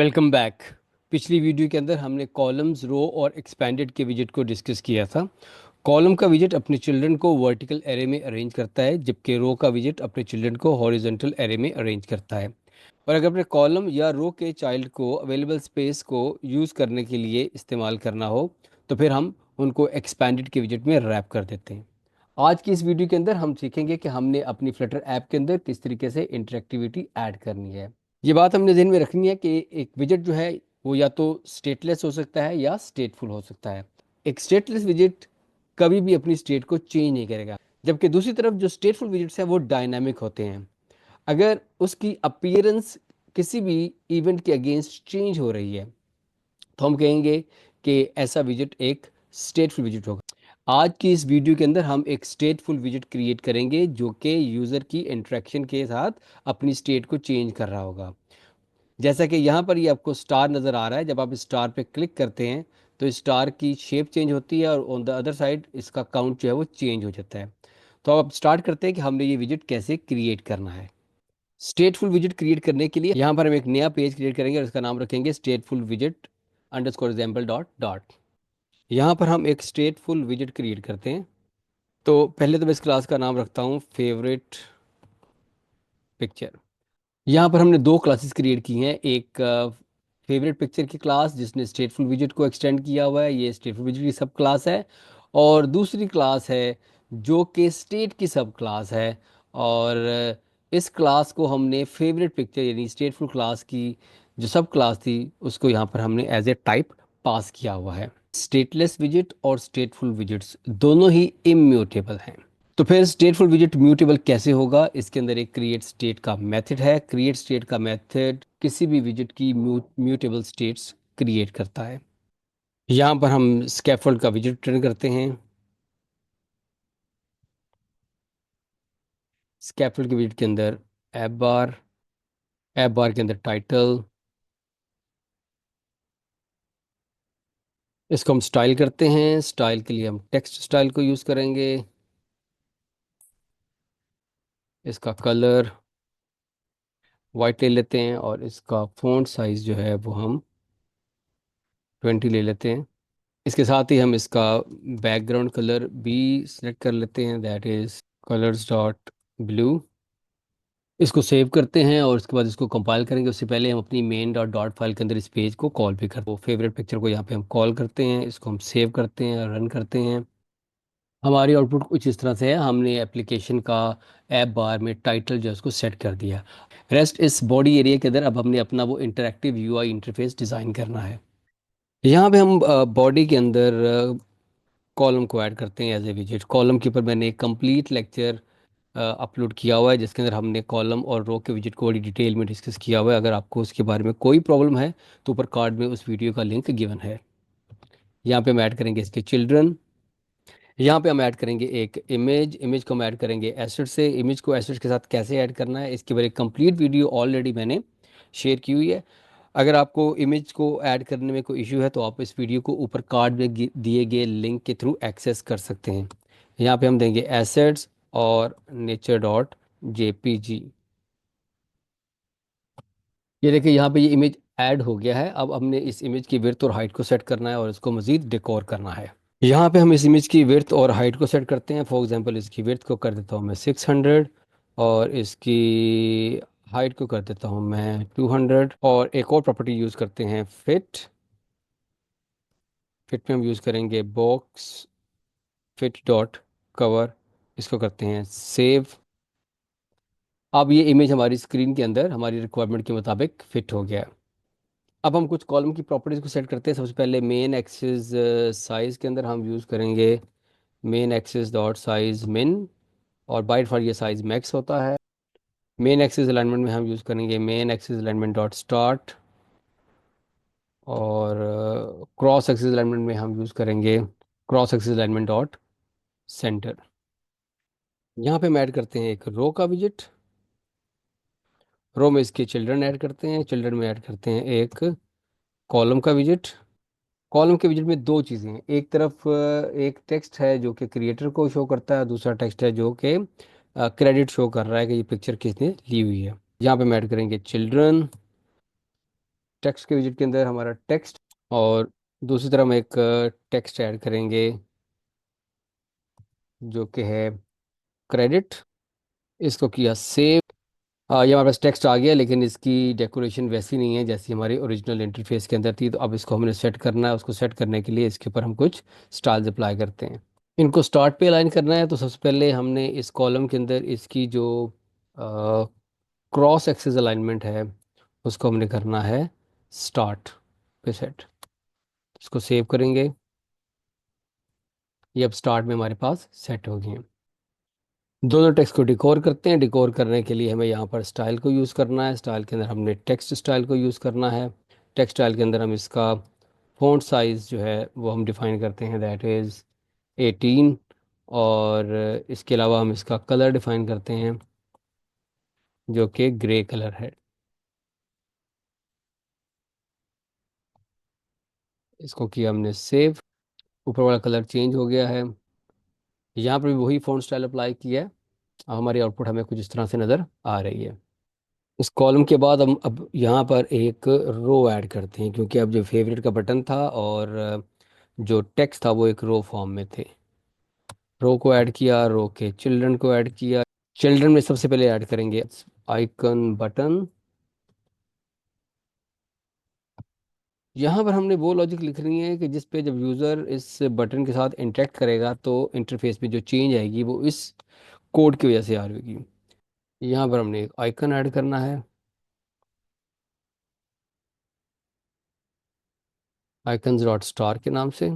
Welcome back. पिछली video के अंदर हमने कॉलम्स, रो और एक्सपेंडेड के विजेट को डिस्कस किया था। कॉलम का विजेट अपने चिल्ड्रन को वर्टिकल एरे में अरेंज करता है, जबकि रो का विजेट अपने चिल्ड्रन को हॉरिजॉन्टल एरे में अरेंज करता है। और अगर अपने कॉलम या रो के चाइल्ड को अवेलेबल स्पेस को यूज़ करने के लिए इस्तेमाल करना हो तो फिर हम उनको एक्सपेंडेड के विजेट में रैप कर देते हैं। आज की इस वीडियो के अंदर हम सीखेंगे कि हमने अपनी फ्लटर ऐप के अंदर किस तरीके से इंटरेक्टिविटी ऐड करनी है। ये बात हमने ध्यान में रखनी है कि एक विजेट जो है वो या तो स्टेटलेस हो सकता है या स्टेटफुल हो सकता है। एक स्टेटलेस विजेट कभी भी अपनी स्टेट को चेंज नहीं करेगा, जबकि दूसरी तरफ जो स्टेटफुल विजेट्स हैं वो डायनामिक होते हैं। अगर उसकी अपीयरेंस किसी भी इवेंट के अगेंस्ट चेंज हो रही है तो हम कहेंगे कि ऐसा विजेट एक स्टेटफुल विजेट होगा। आज की इस वीडियो के अंदर हम एक स्टेटफुल विजेट क्रिएट करेंगे जो कि यूज़र की इंटरेक्शन के साथ अपनी स्टेट को चेंज कर रहा होगा। जैसा कि यहाँ पर ये आपको स्टार नज़र आ रहा है, जब आप इस स्टार पे क्लिक करते हैं तो इस स्टार की शेप चेंज होती है और ऑन द अदर साइड इसका काउंट जो है वो चेंज हो जाता है। तो अब स्टार्ट करते हैं कि हमने ये विजेट कैसे क्रिएट करना है। स्टेटफुल विजेट क्रिएट करने के लिए यहाँ पर हम एक नया पेज क्रिएट करेंगे और इसका नाम रखेंगे स्टेटफुल विजेट अंडरस्कोर एग्जाम्पल डॉट डॉट। यहाँ पर हम एक स्टेटफुल विजेट क्रिएट करते हैं। तो पहले तो मैं इस क्लास का नाम रखता हूँ फेवरेट पिक्चर। यहाँ पर हमने दो क्लासेस क्रिएट की हैं, एक फेवरेट पिक्चर की क्लास जिसने स्टेटफुल विजेट को एक्सटेंड किया हुआ है, ये स्टेटफुल विजेट की सब क्लास है। और दूसरी क्लास है जो कि स्टेट की सब क्लास है। और इस क्लास को हमने फेवरेट पिक्चर यानी स्टेटफुल क्लास की जो सब क्लास थी उसको यहाँ पर हमने एज ए टाइप पास किया हुआ है। स्टेटलेस विजेट और स्टेटफुल विजेट्स दोनों ही इम्यूटेबल हैं। तो फिर स्टेटफुल विजेट म्यूटेबल कैसे होगा? इसके अंदर एक क्रिएट स्टेट का मेथड है। क्रिएट स्टेट का मेथड किसी भी विजेट की म्यूटेबल स्टेट्स क्रिएट करता है। यहाँ पर हम स्कैफोल्ड का विजेट रिटर्न करते हैं। स्कैफोल्ड के विजेट के अंदर ऐप बार के अंदर टाइटल, इसको हम स्टाइल करते हैं। स्टाइल के लिए हम टेक्स्ट स्टाइल को यूज़ करेंगे। इसका कलर वाइट ले लेते हैं और इसका फ़ॉन्ट साइज़ जो है वो हम 20 ले लेते हैं। इसके साथ ही हम इसका बैकग्राउंड कलर भी सिलेक्ट कर लेते हैं, that is colours dot blue. इसको सेव करते हैं और उसके बाद इसको कंपाइल करेंगे। उससे पहले हम अपनी मेन डॉट डॉट फाइल के अंदर इस पेज को कॉल भी करते हैं। फेवरेट पिक्चर को यहाँ पे हम कॉल करते हैं, इसको हम सेव करते हैं और रन करते हैं। हमारी आउटपुट कुछ इस तरह से है। हमने एप्लीकेशन का ऐप बार में टाइटल जो है उसको सेट कर दिया। रेस्ट इस बॉडी एरिया के अंदर अब हमने अपना वो इंटरेक्टिव यूआई इंटरफेस डिज़ाइन करना है। यहाँ पे हम बॉडी के अंदर कॉलम को ऐड करते हैं एज ए विजेट। कॉलम के ऊपर मैंने एक कंप्लीट लेक्चर अपलोड किया हुआ है जिसके अंदर हमने कॉलम और रो के विजेट को बड़ी डिटेल में डिस्कस किया हुआ है। अगर आपको उसके बारे में कोई प्रॉब्लम है तो ऊपर कार्ड में उस वीडियो का लिंक गिवन है। यहाँ पे हम ऐड करेंगे इसके चिल्ड्रन। यहाँ पे हम ऐड करेंगे एक इमेज को हम ऐड करेंगे एसेट से। इमेज को एसेट के साथ कैसे ऐड करना है इसके बारे में कंप्लीट वीडियो ऑलरेडी मैंने शेयर की हुई है। अगर आपको इमेज को ऐड करने में कोई इशू है तो आप इस वीडियो को ऊपर कार्ड में दिए गए लिंक के थ्रू एक्सेस कर सकते हैं। यहाँ पे हम देंगे एसेट्स और नेचर डॉट जेपीजी। ये देखिए यहाँ पे ये इमेज ऐड हो गया है। अब हमने इस इमेज की विड्थ और हाइट को सेट करना है और इसको मज़ीद डेकोर करना है। यहाँ पे हम इस इमेज की विड्थ और हाइट को सेट करते हैं। फॉर एग्जांपल इसकी विड्थ को कर देता हूँ मैं 600 और इसकी हाइट को कर देता हूँ मैं 200। और एक और प्रॉपर्टी यूज़ करते हैं फिट। फिट में हम यूज़ करेंगे बॉक्स फिट डॉट कवर। इसको करते हैं सेव। अब ये इमेज हमारी स्क्रीन के अंदर हमारी रिक्वायरमेंट के मुताबिक फिट हो गया है। अब हम कुछ कॉलम की प्रॉपर्टीज़ को सेट करते हैं। सबसे पहले मेन एक्सिस साइज़ के अंदर हम यूज़ करेंगे मेन एक्सिस डॉट साइज मिन, और बाय डिफ़ॉल्ट ये साइज मैक्स होता है। मेन एक्सिस अलाइनमेंट में हम यूज़ करेंगे main axis alignment dot start, और क्रॉस एक्सिस अलाइनमेंट में हम यूज़ करेंगे cross axis alignment dot centre. यहाँ पे हम ऐड करते हैं एक रो का विजिट। रो में इसके चिल्ड्रन ऐड करते हैं। चिल्ड्रन में ऐड करते हैं एक कॉलम का विजिट। कॉलम के विजिट में दो चीज़ें हैं, एक तरफ एक टेक्स्ट है जो कि क्रिएटर को शो करता है, दूसरा टेक्स्ट है जो कि क्रेडिट शो कर रहा है कि ये पिक्चर किसने ली हुई है। यहाँ पे हम ऐड करेंगे चिल्ड्रन टेक्स्ट के विजिट के अंदर हमारा टेक्स्ट, और दूसरी तरफ हम एक टेक्स्ट ऐड करेंगे जो कि है क्रेडिट। इसको किया सेव। ये हमारे पास टेक्स्ट आ गया, लेकिन इसकी डेकोरेशन वैसी नहीं है जैसी हमारी ओरिजिनल इंटरफेस के अंदर थी। तो अब इसको हमने सेट करना है। उसको सेट करने के लिए इसके ऊपर हम कुछ स्टाइल्स अप्लाई करते हैं। इनको स्टार्ट पे अलाइन करना है, तो सबसे पहले हमने इस कॉलम के अंदर इसकी जो क्रॉस एक्सिस अलाइनमेंट है उसको हमने करना है स्टार्ट पे सेट। इसको सेव करेंगे। ये अब स्टार्ट में हमारे पास सेट हो गई हैं। दोनों टेक्स्ट को डिकोर करते हैं। डिकोर करने के लिए हमें यहाँ पर स्टाइल को यूज़ करना है। स्टाइल के अंदर हमने टेक्स्ट स्टाइल को यूज़ करना है। टेक्स्ट स्टाइल के अंदर हम इसका फ़ॉन्ट साइज़ जो है वो हम डिफ़ाइन करते हैं, दैट इज़ 18। और इसके अलावा हम इसका कलर डिफ़ाइन करते हैं जो कि ग्रे कलर है। इसको किया हमने सेव। ऊपर वाला कलर चेंज हो गया है। यहाँ पर भी वही फ़ॉन्ट स्टाइल अप्लाई किया है। अब हमारी आउटपुट हमें कुछ इस तरह से नज़र आ रही है। इस कॉलम के बाद हम अब यहाँ पर एक रो ऐड करते हैं, क्योंकि अब जो फेवरेट का बटन था और जो टेक्स्ट था वो एक रो फॉर्म में थे। रो को ऐड किया, रो के चिल्ड्रन को ऐड किया। चिल्ड्रन में सबसे पहले ऐड करेंगे आइकन बटन। यहाँ पर हमने वो लॉजिक लिख रही है कि जिस पे जब यूज़र इस बटन के साथ इंटरेक्ट करेगा तो इंटरफेस में जो चेंज आएगी वो इस कोड की वजह से आ रही होगी। यहाँ पर हमने एक आइकन ऐड करना है, आइकन डॉट स्टार के नाम से।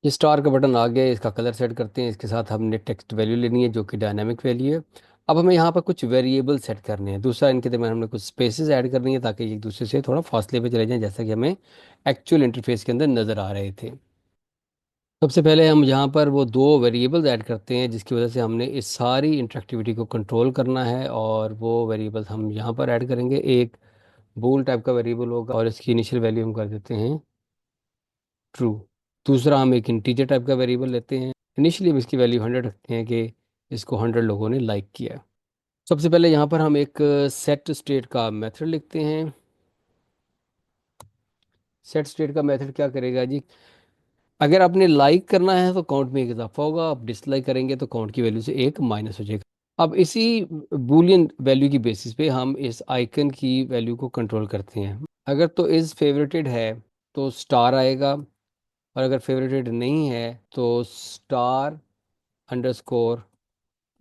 ये स्टार का बटन आ गया। इसका कलर सेट करते हैं। इसके साथ हमने टेक्स्ट वैल्यू लेनी है जो कि डायनामिक वैल्यू है। अब हमें यहाँ पर कुछ वेरिएबल सेट करने हैं। दूसरा, इनके दरम्यान हमने कुछ स्पेसेस ऐड करनी है ताकि एक दूसरे से थोड़ा फासले पे चले जाएं, जैसा कि हमें एक्चुअल इंटरफेस के अंदर नज़र आ रहे थे। सबसे पहले हम यहाँ पर वो दो वेरिएबल्स ऐड करते हैं जिसकी वजह से हमने इस सारी इंटरेक्टिविटी को कंट्रोल करना है, और वो वेरिएबल्स हम यहाँ पर ऐड करेंगे। एक बूल टाइप का वेरिएबल होगा और इसकी इनिशियल वैल्यू हम कर देते हैं ट्रू। दूसरा, हम एक इंटीजर टाइप का वेरिएबल लेते हैं। इनिशियली हम इसकी वैल्यू 100 रखते हैं कि इसको 100 लोगों ने लाइक किया है। सबसे पहले यहाँ पर हम एक सेट स्टेट का मेथड लिखते हैं। सेट स्टेट का मेथड क्या करेगा जी? अगर आपने लाइक करना है तो काउंट में एक इजाफा होगा, आप डिसलाइक करेंगे तो काउंट की वैल्यू से एक माइनस हो जाएगा। अब इसी बूलियन वैल्यू की बेसिस पे हम इस आइकन की वैल्यू को कंट्रोल करते हैं। अगर तो इज़ फेवरेटेड है तो स्टार आएगा, और अगर फेवरेटेड नहीं है तो स्टार अंडरस्कोर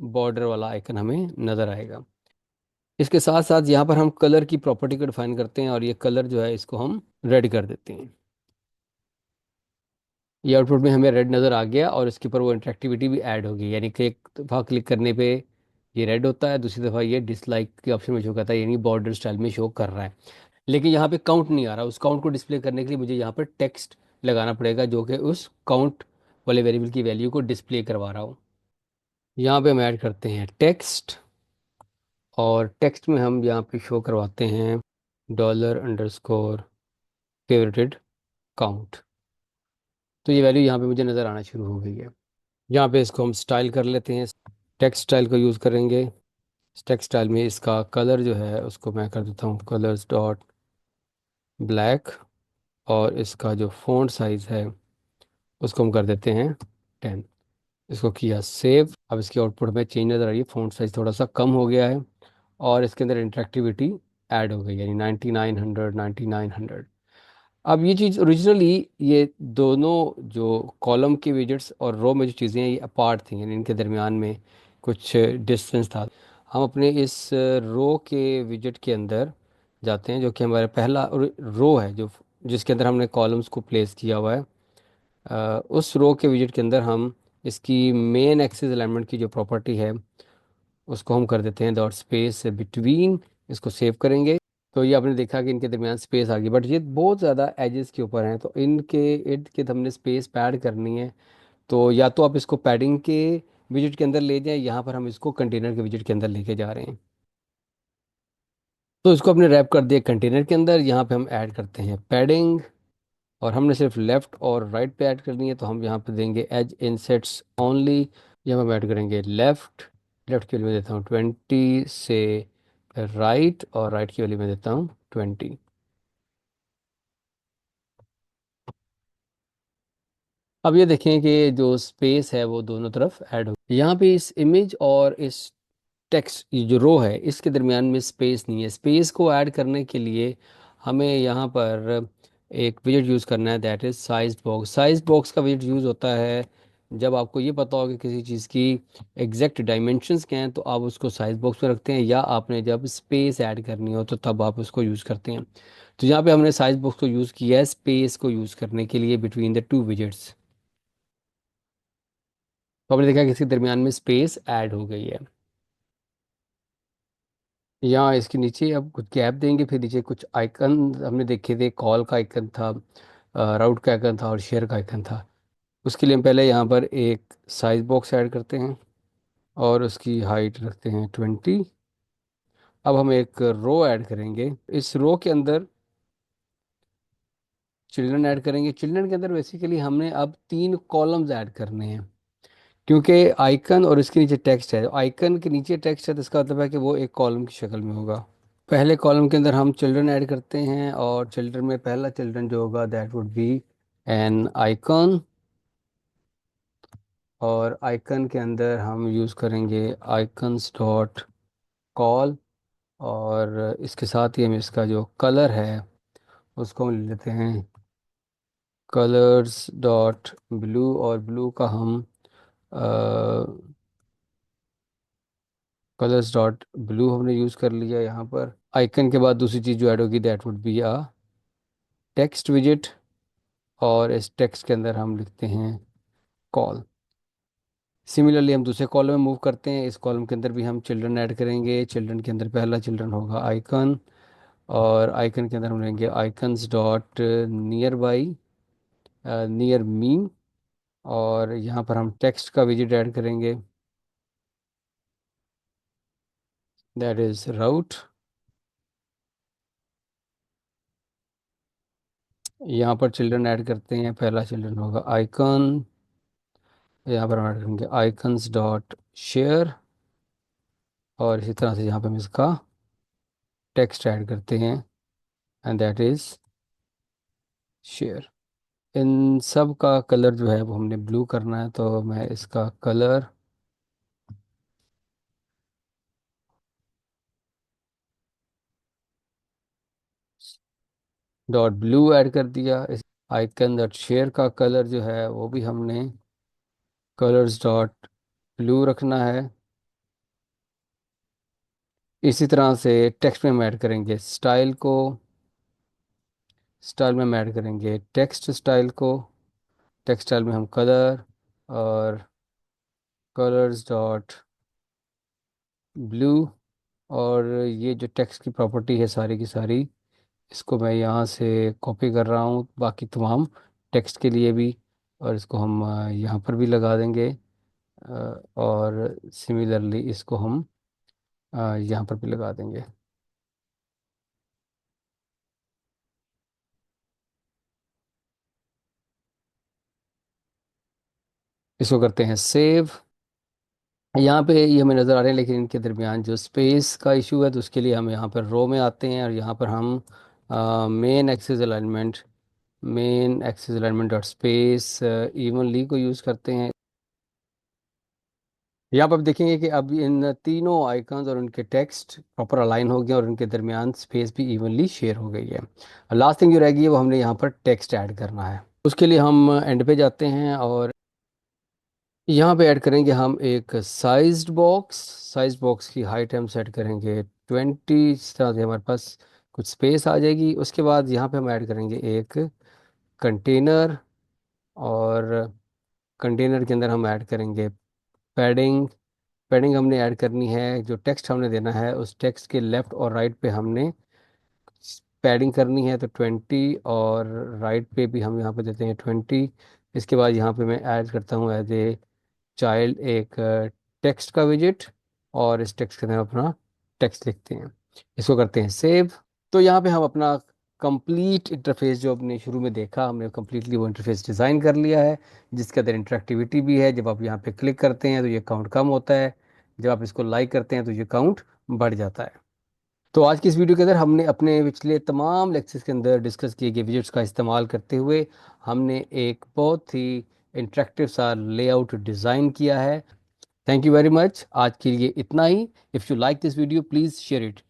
बॉर्डर वाला आइकन हमें नज़र आएगा। इसके साथ साथ यहाँ पर हम कलर की प्रॉपर्टी को डिफाइन करते हैं, और ये कलर जो है इसको हम रेड कर देते हैं। ये आउटपुट में हमें रेड नज़र आ गया, और इसके ऊपर वो इंटरेक्टिविटी भी ऐड होगी, यानी कि एक दफ़ा क्लिक करने पे ये रेड होता है, दूसरी दफ़ा ये डिसलाइक के ऑप्शन में शो करता है, यानी बॉर्डर स्टाइल में शो कर रहा है। लेकिन यहाँ पे काउंट नहीं आ रहा। उस काउंट को डिस्प्ले करने के लिए मुझे यहाँ पर टेक्स्ट लगाना पड़ेगा जो कि उस काउंट वाले वेरिएबल की वैल्यू को डिस्प्ले करवा रहा हो। यहाँ पे हम ऐड करते हैं टेक्स्ट, और टेक्स्ट में हम यहाँ पे शो करवाते हैं डॉलर अंडरस्कोर फेवरेटेड काउंट। तो ये वैल्यू यहाँ पे मुझे नज़र आना शुरू हो गई है। यहाँ पे इसको हम स्टाइल कर लेते हैं। टेक्स्ट स्टाइल को यूज़ करेंगे। टेक्स्ट स्टाइल में इसका कलर जो है उसको मैं कर देता हूँ कलर्स डॉट ब्लैक, और इसका जो फ़ॉन्ट साइज़ है उसको हम कर देते हैं 10। इसको किया सेव। अब इसकी आउटपुट में चेंज नज़र आ रही है। फ़ॉन्ट साइज़ थोड़ा सा कम हो गया है, और इसके अंदर इंटरेक्टिविटी ऐड हो गई, यानी 9900 9900। अब ये चीज़ ओरिजिनली, ये दोनों जो कॉलम के विजेट्स और रो में जो चीज़ें हैं ये अपार्ट थी, यानी इनके दरमियान में कुछ डिस्टेंस था। हम अपने इस रो के विजेट के अंदर जाते हैं, जो कि हमारा पहला रो है जो जिसके अंदर हमने कॉलम्स को प्लेस किया हुआ है। उस रो के विजेट के अंदर हम इसकी मेन एक्सिस एलिमेंट की जो प्रॉपर्टी है उसको हम कर देते हैं डॉट स्पेस बिटवीन। इसको सेव करेंगे। तो ये आपने देखा कि इनके दरमियान स्पेस आ गई, बट ये बहुत ज़्यादा एजेस के ऊपर हैं, तो इनके इर्द गिर्द हमने स्पेस पैड करनी है। तो या तो आप इसको पैडिंग के विजिट के अंदर ले जाएं, यहाँ पर हम इसको कंटेनर के विजिट के अंदर लेके जा रहे हैं। तो इसको अपने रैप कर दिया कंटेनर के अंदर। यहाँ पे हम ऐड करते हैं पैडिंग, और हमने सिर्फ लेफ़्ट और राइट पे ऐड करनी है, तो हम यहाँ पे देंगे एज इनसेट्स ओनली। यहाँ हम ऐड करेंगे लेफ़्ट। लेफ़्ट की वैल्यू मैं देता हूँ 20 से राइट, और राइट की वैल्यू मैं देता हूँ 20। अब ये देखें कि जो स्पेस है वो दोनों तरफ ऐड हो, यहाँ पे इस इमेज और इस टेक्स्ट, ये जो रो है इसके दरमियान में स्पेस नहीं है। स्पेस को ऐड करने के लिए हमें यहाँ पर एक विजेट यूज़ करना है, that is size box. Size box का विजेट यूज़ होता है जब आपको ये पता हो कि किसी चीज़ की एग्जैक्ट डायमेंशंस क्या हैं, तो आप उसको साइज बॉक्स में रखते हैं, या आपने जब स्पेस ऐड करनी हो तो तब आप उसको यूज़ करते हैं। तो यहाँ पे हमने साइज बॉक्स को यूज़ किया है स्पेस को यूज़ करने के लिए बिटवीन द टू विजेट्स। तो आपने देखा कि इसके दरमियान में स्पेस ऐड हो गई है। यहाँ इसके नीचे अब कुछ गैप देंगे, फिर नीचे कुछ आइकन हमने देखे थे, कॉल का आइकन था, राउट का आइकन था और शेयर का आइकन था। उसके लिए हम पहले यहाँ पर एक साइज बॉक्स ऐड करते हैं और उसकी हाइट रखते हैं 20। अब हम एक रो ऐड करेंगे, इस रो के अंदर चिल्ड्रन ऐड करेंगे। चिल्ड्रन के अंदर बेसिकली हमने अब 3 कॉलम्स ऐड करने हैं, क्योंकि आइकन और इसके नीचे टेक्स्ट है। आइकन के नीचे टेक्स्ट है तो इसका मतलब है कि वो एक कॉलम की शक्ल में होगा। पहले कॉलम के अंदर हम चिल्ड्रन ऐड करते हैं, और चिल्ड्रन में पहला चिल्ड्रन जो होगा that would B N icon. और आइकन के अंदर हम यूज़ करेंगे आइकन्स डॉट कॉल, और इसके साथ ही हम इसका जो कलर है उसको हम ले लेते हैं कलर्स डॉट ब्लू, और ब्लू का हम कलर्स डॉट ब्लू हमने यूज़ कर लिया यहाँ पर। आइकन के बाद दूसरी चीज़ जो ऐड होगी that would be a text विजेट, और इस टेक्स्ट के अंदर हम लिखते हैं कॉल। सिमिलरली हम दूसरे कॉलम में मूव करते हैं, इस कॉलम के अंदर भी हम चिल्ड्रन ऐड करेंगे। चिल्ड्रन के अंदर पहला चिल्ड्रन होगा आइकन, और आइकन के अंदर हम लेंगे icons dot near by, near me, और यहाँ पर हम टेक्स्ट का विजेट ऐड करेंगे दैट इज़ राउट। यहाँ पर चिल्ड्रन ऐड करते हैं, पहला चिल्ड्रन होगा आइकन, यहाँ पर हम ऐड करेंगे आइकन्स डॉट शेयर, और इसी तरह से यहाँ पर हम इसका टेक्स्ट ऐड करते हैं एंड दैट इज़ शेयर। इन सब का कलर जो है वो हमने ब्लू करना है, तो मैं इसका कलर डॉट ब्लू ऐड कर दिया। इस आइकन डॉट शेयर का कलर जो है वो भी हमने कलर्स डॉट ब्लू रखना है। इसी तरह से टेक्स्ट में हम ऐड करेंगे स्टाइल को, स्टाइल में हम ऐड करेंगे टेक्स्ट स्टाइल को। टेक्स्ट स्टाइल में हम कलर और कलर्स डॉट ब्लू, और ये जो टेक्स्ट की प्रॉपर्टी है सारी की सारी, इसको मैं यहाँ से कॉपी कर रहा हूँ बाकी तमाम टेक्स्ट के लिए भी, और इसको हम यहाँ पर भी लगा देंगे, और सिमिलरली इसको हम यहाँ पर भी लगा देंगे। इसको करते हैं सेव। यहाँ पे ये हमें नज़र आ रहे हैं, लेकिन इनके दरमियान जो स्पेस का इशू है, तो उसके लिए हम यहाँ पर रो में आते हैं, और यहाँ पर हम main axis alignment dot space evenly को यूज़ करते हैं। यहाँ पर आप देखेंगे कि अब इन तीनों आइकन्स और उनके टेक्स्ट प्रॉपर अलाइन हो गए, और उनके दरमियान स्पेस भी इवनली शेयर हो गई है। लास्ट थिंग जो रह गई है वो हमने यहाँ पर टेक्स्ट ऐड करना है। उसके लिए हम एंड पे जाते हैं, और यहाँ पे ऐड करेंगे हम एक साइज्ड बॉक्स। साइज बॉक्स की हाइट हम सेट करेंगे 20, इस तरह से हमारे पास कुछ स्पेस आ जाएगी। उसके बाद यहाँ पे हम ऐड करेंगे एक कंटेनर, और कंटेनर के अंदर हम ऐड करेंगे पैडिंग। पैडिंग हमने ऐड करनी है, जो टेक्स्ट हमने देना है उस टेक्स्ट के लेफ़्ट और राइट पे हमने पैडिंग करनी है, तो 20, और राइट पे भी हम यहाँ पे देते हैं 20। इसके बाद यहाँ पे मैं ऐड करता हूँ एज ए चाइल्ड एक टेक्स्ट का विजेट, और इस टेक्स्ट के अंदर अपना टेक्स्ट लिखते हैं। इसको करते हैं सेव। तो यहाँ पे हम अपना कंप्लीट इंटरफेस जो आपने शुरू में देखा, हमने कंप्लीटली वो इंटरफेस डिज़ाइन कर लिया है, जिसके अंदर इंटरेक्टिविटी भी है। जब आप यहाँ पे क्लिक करते हैं तो ये काउंट कम होता है, जब आप इसको लाइक करते हैं तो ये काउंट बढ़ जाता है। तो आज की इस वीडियो के अंदर हमने अपने पिछले तमाम लेक्चर्स के अंदर डिस्कस किए गए विजेट्स का इस्तेमाल करते हुए हमने एक बहुत ही इंटरेक्टिव सा लेआउट डिज़ाइन किया है। Thank you very much. आज के लिए इतना ही। If you like this video please share it.